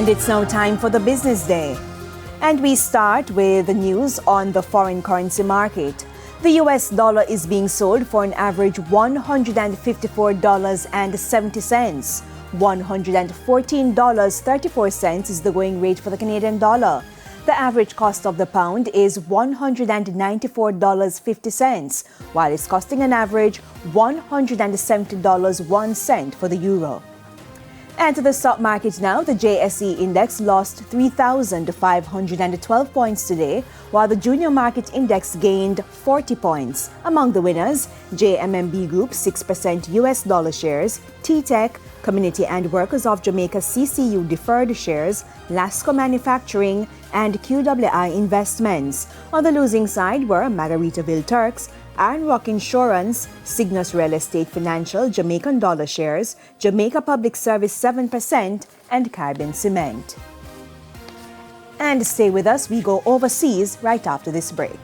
And it's now time for the business day. And we start with the news on the foreign currency market. The US dollar is being sold for an average $154.70. $114.34 is the going rate for the Canadian dollar. The average cost of the pound is $194.50, while it's costing an average $170.01 for the euro. And to the stock market now, the JSE index lost 3,512 points today, while the junior market index gained 40 points. Among the winners, JMMB Group 6% US dollar shares, T-Tech, Community and Workers of Jamaica CCU deferred shares, Lasco Manufacturing, and QWI Investments. On the losing side were Margaritaville Turks, Iron Rock Insurance, Cygnus Real Estate Financial Jamaican dollar shares, Jamaica Public Service 7%, and Caribbean Cement. And stay with us, we go overseas right after this break.